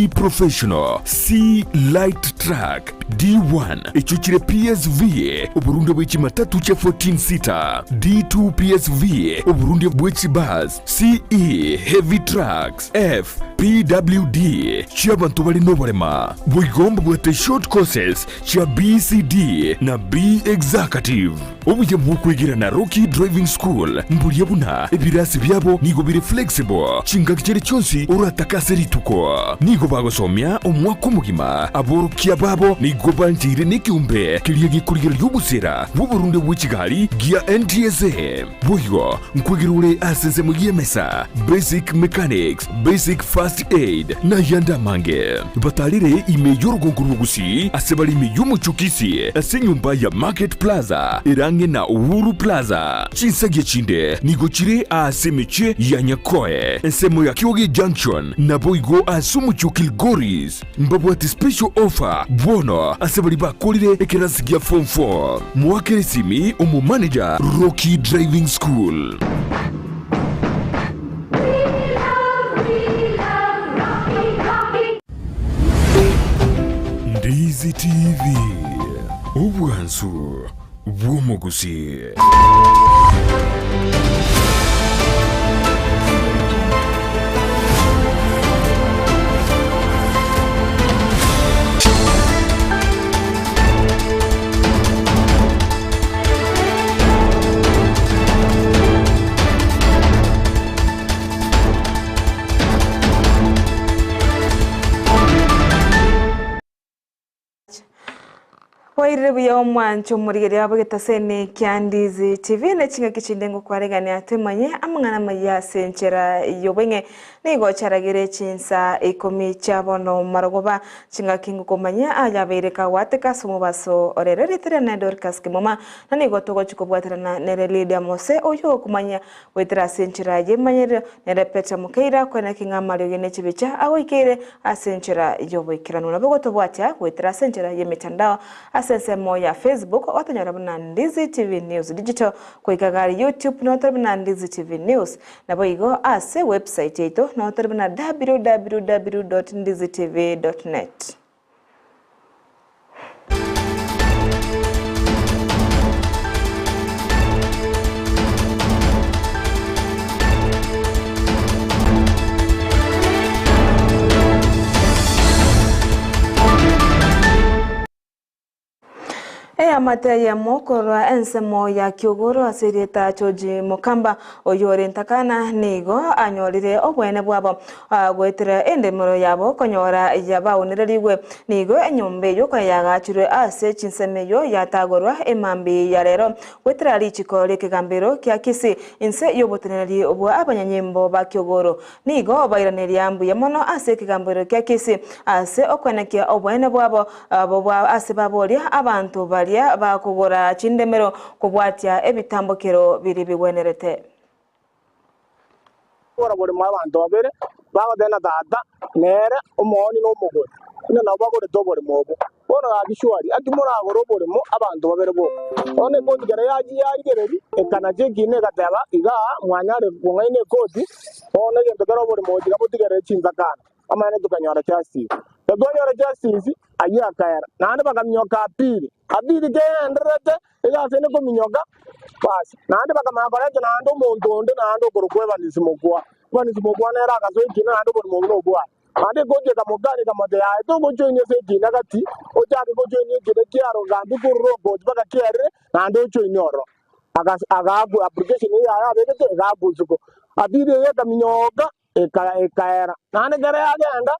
D Professional, C Light Track, D1 ichuchire PSV uburundi bw'ichi matatu cha 14 sita, D2 PSV uburundi bw'ichi bus, CE Heavy Trucks, F PWD cy'abantu bali n'oburema bwigomba bwete short courses cha BCD na B Executive. Obuye bw'okwigira na Rocky Driving School mbulye buna ebirasi byabo nigo biri flexible chingakichere cyonsi urataka serituko nigo bagosomya omwaka omugima aborukia babo nigo banjire n'ikiumbe kiriye gikurira y'ubusera bw'Uburundi bw'ikigali gia NTSA bwoyo nkwigirule asense mu yemesa basic mechanics, basic first aid na yanda mange batalire ime yorugonguru gusi asebali ime y'umucukisi asenyumba ya Market Plaza irange na Uhuru Plaza chinsage chinde nigo chire asemeche ya Nyakoe ensemo ya Kioge Junction na boigo asumuchukil Goris mbabwati special offer bono asebali bakolire ekerasigia form 4 mwakeresimi umu manager Rocky Driving School. Ndizi TV ubwansu bw'omugusi. Wairibu ya omwancho murigere yabo getasene kyandizi TV na chinga kichindengo kwaregane atemanye amangana maya senchera yobenge nigo charagire chinsa ikomi chabono marogoba chinga kingu komanya ayabereka wateka sumubaso orerere tere na Dorcas kimoma na nigo togo chikobwatera na Nerelidia Mose oyo kumanya wetera senchera yemanyere nere Petra Mukeira kwena kinga Mario yene chibicha awikire asenchera yobekirano nabo gotobwatya wetera senchera yemitandao sesemo ya Facebook watanyora na Ndizi TV News Digital kwa ikagari YouTube na watanyora na Ndizi TV News na boigo ase website yeto na watanyora na www.ndizitv.net. Amate ya mokoro ensemo ya Kyogoro asireta choji mokamba oyore ntakana nigo anyorire obwene bwabo gwetera endemoro yabo konyora yaba onereriwe nigo enyombe yo kwayagachire ase chinsemeyo yatagorwa emambi ya rero gwetera lichiko lekegambero kya kisi inse yobotenereri obwa abanyanyembo ba Kyogoro nigo bayiraneria ambu yamono ase kegambero kya kisi ase okwenekia obwene bwabo bwa ase baboria abantu baria bakugora chindemero kubwatya ebitambokero biri biwenerete ora bore mabantu babere bagodena data nere umoni no mugore ina nabagore dobore mobo bona agishwari akimura agoro bore mo abantu babere bo one ko tigere yaji gereri ekanaje gine gataba iga mwanyare kungaine kodi one gendo garo bore mo diga botigere chinza kana amane tukanyora cyasi tagonyora cyasi ayakara nande bakamyoka abiri genderete yasene ko minyoga basi nande bakamagorete nando muntu onde nando gorokwe banizimogwa nera akazo ikina nando buri muntu ogwa ande goje kamugani kamode ya to gojo nyese ikina gati ojake gojo nyegede kiaro gambi kurro baka kiere nando cho inyoro agabu application ya bete gabu zuko abiri ye kaminyoga ekaera nande gare agenda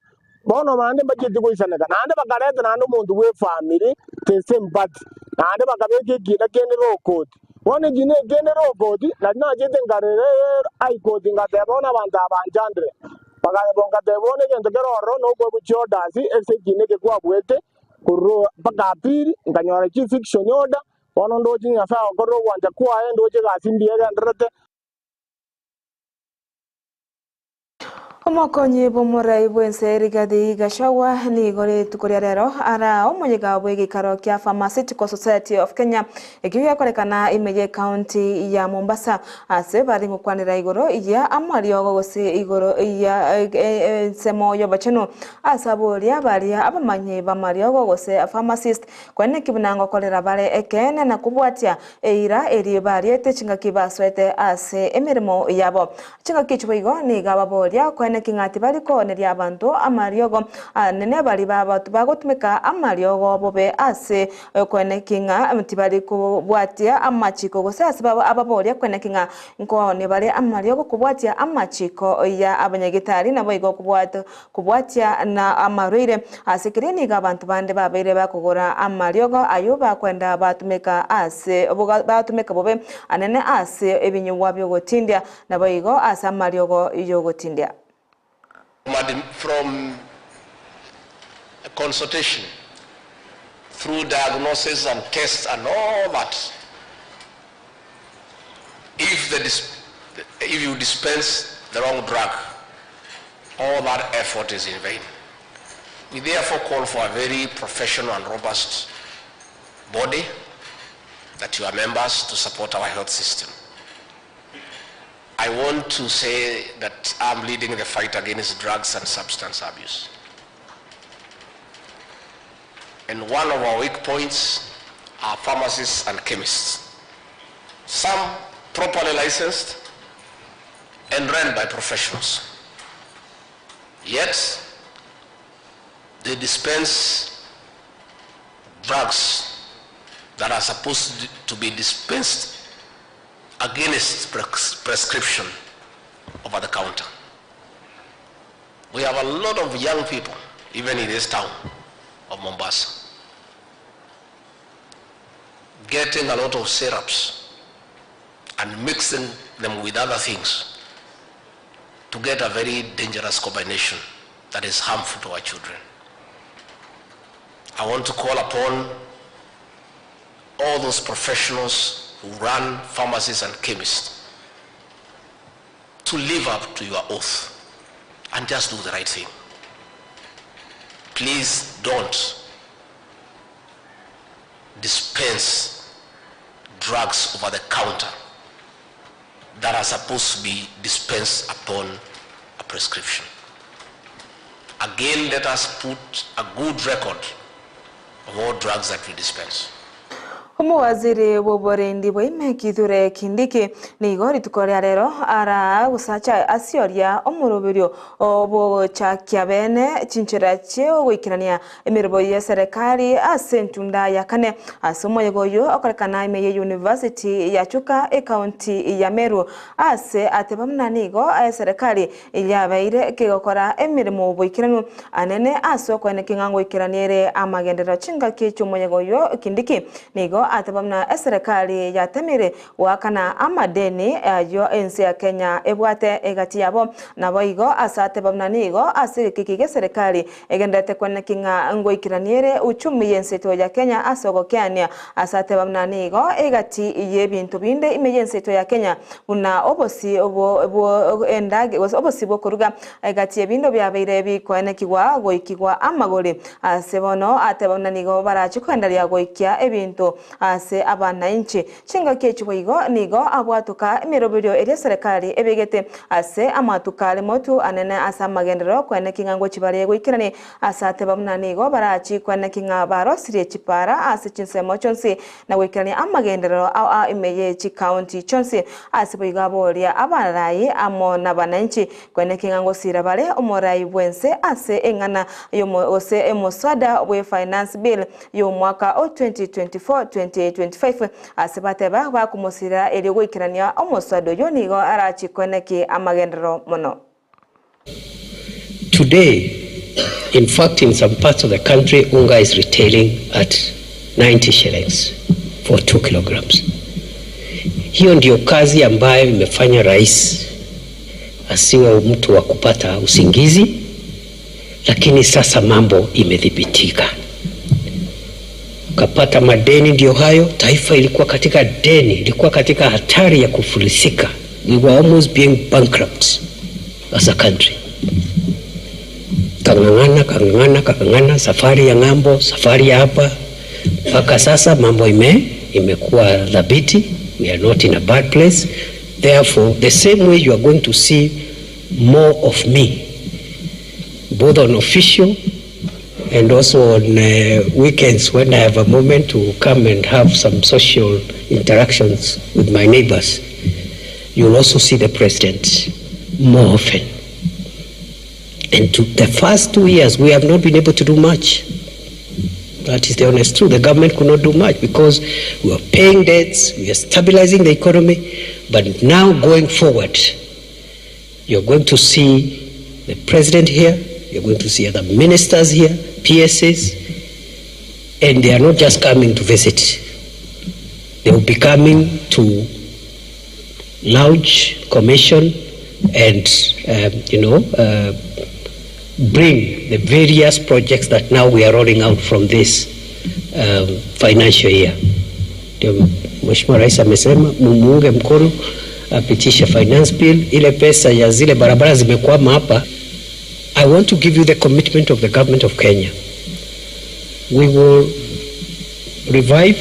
bono mande bagiti ko isanaka nande bakarete nando muntu we family tesembati nande bakabeke gina kene rokodi wone gine kene rokodi la na jete ngarere ai kodi ngatebona abantu abanjandre bakabonga tebone gende geroro no gwe buchodasi ese gine ke kwa bwete kuro bakapiri nganyora chi fiction order wono ndo chinya fa okoro wanja kwa endo che gasimbiye ndrate Omokonyi bomurai bwense Rigathi Gachagua ni gore tukuria rero ara omonyega bwegikaro kia Pharmaceutical Society of Kenya ikiwa korekana imeye county ya Mombasa ase bari ngukwanira igoro ya amariogo gose igoro ya semo yo bacheno asaboria bari abamanyi bamariogo gose pharmacist kwene kibunango kolera bare ekene na kubwatia eira eri bari etechinga kibaswete ase emirimo yabo chinga kichwigo ni gababoria kwene kingati bali koneria abantu amariogo nene bali babatu bagotumika amariogo bobe ase kwene kinga mtibali kubwatia amachiko gose ase ababoria kwene kinga nkone bali amariogo kubwatia amachiko ya abanyagitari nabo igo kubwatia na amarwire asekirini ga abantu bande babere bakugora amariogo ayuba kwenda batumika ase batumika bobe anene ase ebinywa byo gotindia nabo igo ase amariogo yo gotindia. From a consultation through diagnosis and tests and all that, if you dispense the wrong drug, all that effort is in vain. We therefore call for a very professional and robust body that you are members to support our health system. I want to say that I'm leading the fight against drugs and substance abuse. And one of our weak points are pharmacists and chemists. Some properly licensed and run by professionals. Yet, they dispense drugs that are supposed to be dispensed against prescription over the counter. We have a lot of young people, even in this town of Mombasa, getting a lot of syrups and mixing them with other things to get a very dangerous combination that is harmful to our children. I want to call upon all those professionals who run pharmacies and chemists to live up to your oath and just do the right thing. Please don't dispense drugs over the counter that are supposed to be dispensed upon a prescription. Again, let us put a good record of all drugs that we dispense. Waziri woborendi boime kithure Kindiki ni igori tukoria rero ara gusacha asioria omurubirio obo chakia bene chinchira cheo gwikirania emirbo ya serikali asentunda ya kane asomo yegoyo okorekana imeye university ya Chuka county ya Meru ase atebamna nigo serikali ilyabaire kigokora emirimo boikiranu anene aso kwene kingango ikiraniere amagendera chinga kicho moyegoyo Kindiki nigo atebamna serikali ya temire wakana amadeni yo ensi ya Kenya ebwate egati yabo nabo igo asatebamna nigo asikikige serikali egendete kwene kinga ngoikiraniere uchumi yenseto ya Kenya asogokyania asatebamna nigo egati yebintu binde imeyenseto ya Kenya una obosi obo endage obosi bokuruga egati yebindo byabeire bikwene kigwa goikigwa amagore asebono atebamna nigo barachikwendalia goikia ebintu ase abana inchi chinga kechiboigo nigo abwatuka imirobirio eri serikali ebegete ase amatukale motu anene asa magendero kwene kingango chibare goikirani asate bamna nigo barachi kwene kinga baro sirie chipara ase chinsemo chonsi na goikirani amagendero a imeye chi county chonsi ase boiga boria abarai amo na bananchi kwene kingango sirabale omorai bwense ase engana yomo ose emoswada we finance bill yo mwaka 2024-2025 asibateba bakumusira eri gwikirania omoswado yonigo arachikoneki amagendero mono. Today, in fact, in some parts of the country, unga is retailing at 90 shillings for 2 kilograms. Hiyo ndio kazi ambayo imefanya rais asiwe mtu wa kupata usingizi, lakini sasa mambo imedhibitika. Kapata madeni ndio hayo, taifa ilikuwa katika deni, ilikuwa katika hatari ya kufilisika. We were almost being bankrupt as a country. kangangana, safari ya ng'ambo, safari ya hapa, mpaka sasa mambo imekuwa dhabiti. We are not in a bad place. Therefore, the same way you are going to see more of me, both on official and also on weekends when I have a moment to come and have some social interactions with my neighbors. You'll also see the president more often. And to the first 2 years, we have not been able to do much. That is the honest truth. The government could not do much because we are paying debts, we are stabilizing the economy. But now going forward, you're going to see the president here, you're going to see other ministers here, PSs, and they are not just coming to visit. They will be coming to launch, commission, and bring the various projects that now we are rolling out from this financial year. Mheshimiwa Rais amesema muunge mkono apitishe finance bill, ile pesa ya zile barabara zimekwama hapa. I want to give you the commitment of the government of Kenya. We will revive,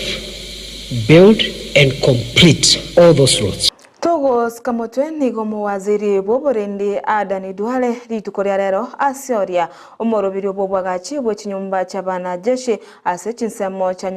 build and complete all those roads. Togos kamotwe nigo muwaziri boborendi Adani Duale ritukoria rero asioria umorobirio bobwagachi bwechinyumba chabana jeshi ase chinsemo cha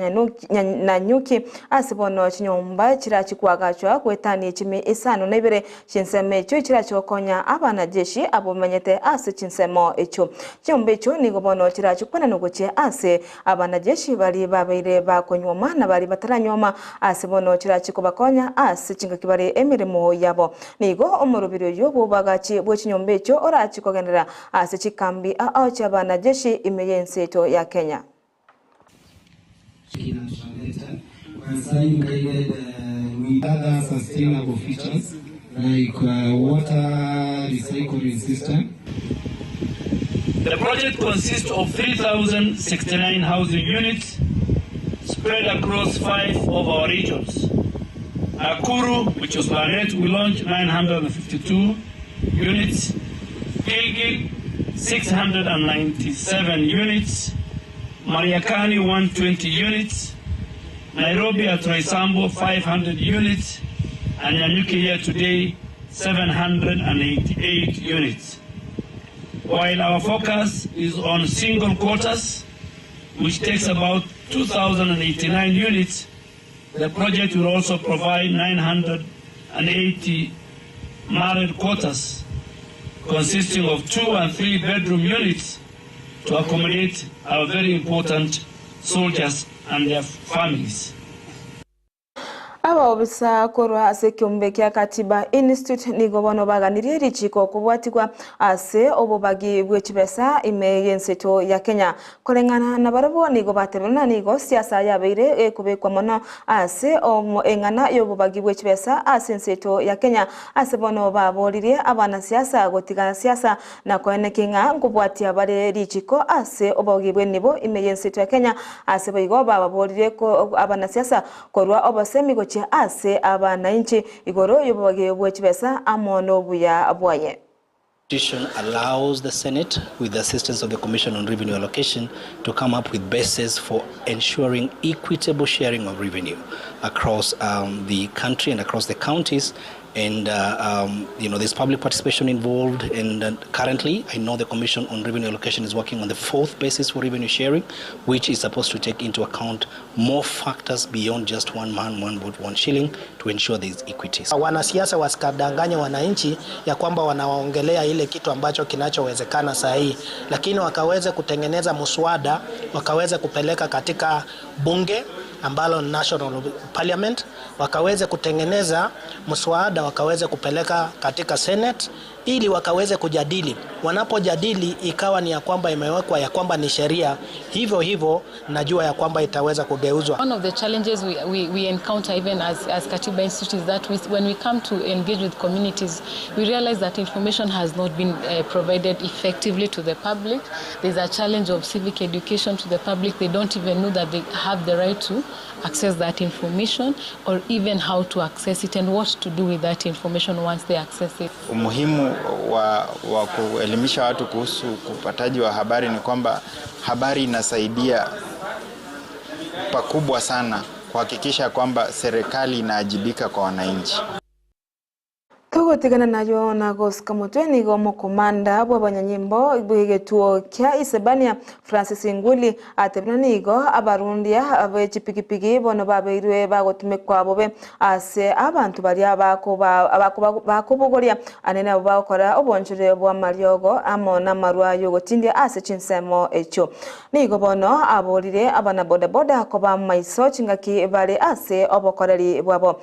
Nanyuki asibono chinyumba chirachikwagachwa kwetani chimi isano nebere chinsemo echo chirachokonya abana jeshi abomenyete ase chinsemo echo chinyumba echo nigo bono chirachikwana nugoche ase abana jeshi bali babeire bakonyoma na bali bataranyoma asibono chirachikobakonya ase chingakibare emirimo yabo nigo omurubiro yobo bagachi bwechinyombe cyo orachikogendera ase chikambi aocha bana jeshi imeyenseto ya Kenya. With other sustainable features like water recycling system. The project consists of 3,069 housing units spread across 5 of our regions. Nakuru, which was Barnet, we launched 952 units. Gilgil, 697 units. Mariakani, 120 units. Nairobi at Roysambo, 500 units. And Nanyuki here today, 788 units. While our focus is on single quarters, which takes about 2,089 units, the project will also provide 980 married quarters consisting of 2 and 3 bedroom units to accommodate our very important soldiers and their families. Aba obisa korwa ase kiombe kya Katiba Institute nigo bono baganirie richiko kubwatikwa ase obobagi bwechibesa imeyenseto ya Kenya kolengana na barabo nigo baterana nigo siasa yabeire kubekwa mono ase engana yobobagi bwechibesa ase nseto ya Kenya ase bono babolirie abana siasa gotigana siasa na koenekinga ngubwatia bare richiko ase obogibwe bwenibo imeyenseto ya Kenya ase boigo babolire ko abana siasa korwa obasemi go ase abana inchi igoro yobage bwechibesa amono buya abwaye. Constitution allows the Senate, with the assistance of the Commission on Revenue Allocation, to come up with bases for ensuring equitable sharing of revenue across the country and across the counties. And there's public participation involved, and currently I know the Commission on Revenue Allocation is working on the 4th basis for revenue sharing, which is supposed to take into account more factors beyond just one man, one vote, one shilling, to ensure there is equity. Wanasiasa wasikadanganya wananchi ya kwamba wanaongelea ile kitu ambacho kinachowezekana sahihi, lakini wakaweze kutengeneza muswada, wakaweze kupeleka katika bunge ambalo National Parliament, wakaweze kutengeneza muswada, wakaweze kupeleka katika Senate ili wakaweze kujadili. Wanapojadili ikawa ni ya kwamba imewekwa ya kwamba ni sheria, hivyo najua ya kwamba itaweza kugeuzwa. One of the challenges we encounter even as Katiba Institute is that when we come to engage with communities, we realize that information has not been provided effectively to the public. There's a challenge of civic education to the public. They don't even know that they have the right to access that information or even how to access it and what to do with that information once they access it. Umuhimu wa kuelimisha watu kuhusu upataji wa habari ni kwamba habari inasaidia pakubwa sana kuhakikisha kwamba serikali inaajibika kwa wananchi. Tugutigana nayo na Gosika Mutwe nigo mukomanda bw'abanyanyimbo bw'egetuo kya Isebania Francis Nguli atebna nigo abarundia ab'ekipikipiki bono babeirwe bagotumikwa bobe ase abantu bali abakubogoria anene abo bakora obonjure bwa mariogo amo na marwayo gotindia ase chinsemo echo nigo bono aborire abana boda koba maiso chingaki bali ase obokoreri bwabo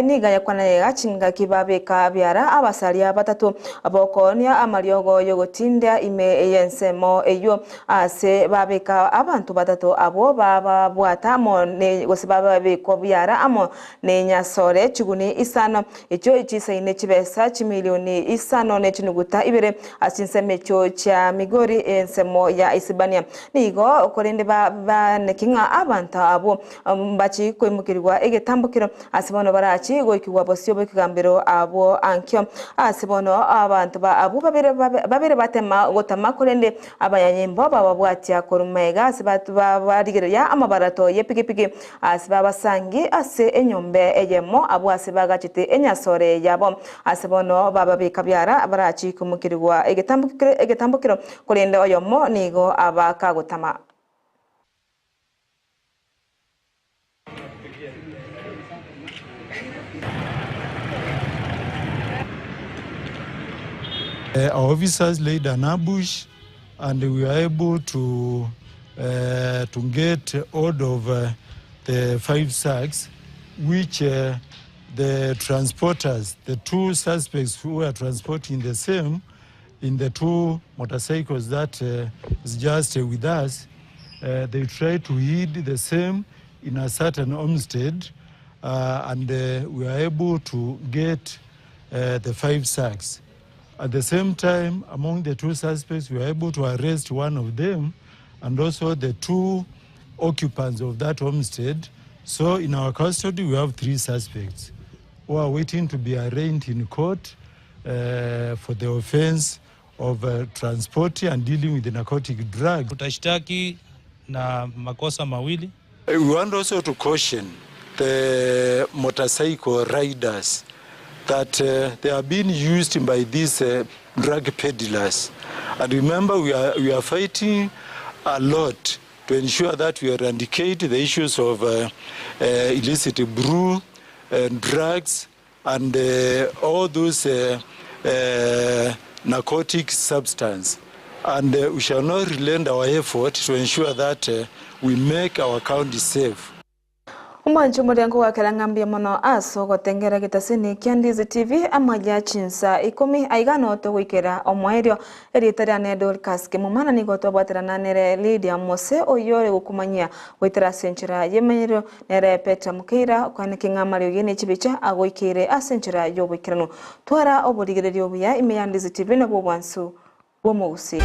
niga yakwana yega chingaki babeka byara abasalia batatu abokonia amariogo yogotinda ime yensemo eyo ase babeka abantu batatu abo baba bwatamo ne gosibaba beko byara amo ne nyasore chiguni isano echo ichisaine chibesa chimilioni isano ne chinuguta ibere asinsemecho cha Migori ensemo ya Isebania nigo korende ba nekinga abantu abo bachi kwimukirwa egetambukiro asibono barachi goikiwa bosyo bekigambiro abo ankyo asibono abantu ba abu babere batema gotama korende abanyanyimbo bababwatia korumega asibatu badigera amabarato yepikipiki asibabasangi ase enyombe eyemo abu asibagachite enyasore yabo asibono bababika byara barachi kumukirwa egetambukiro korende oyomo nigo abakagotama. Our officers laid an ambush, and we were able to get hold of the 5 sacks, which the transporters, the 2 suspects who were transporting the same in the 2 motorcycles that is just with us, they tried to hide the same in a certain homestead, and we were able to get the 5 sacks. At the same time, among the 2 suspects, we were able to arrest one of them and also the 2 occupants of that homestead. So in our custody, we have 3 suspects who are waiting to be arraigned in court for the offense of transporting and dealing with the narcotic drug. Tutashtaki na makosa mawili. We want also to caution the motorcycle riders that they are being used by these drug peddlers. And remember, we are fighting a lot to ensure that we eradicate the issues of illicit brew, drugs, and all those narcotic substances. And we shall not relent our effort to ensure that we make our county safe. Umwancho murengo wa kelangambia mono aso gotengera gitasini Kyandizi TV amaja chinsa 10 aigano to wikera omwerio eritara ne Dorcas ke mumana ni goto bwaterana nere Lydia Mose oyore gukumanyia witera senchira yemenyero nere Petra Mukeira kwane kingamari yene chibicha agoikire asenchira yobwikirano twara obodigererio buya Imyandizi TV na bwansu bomusi.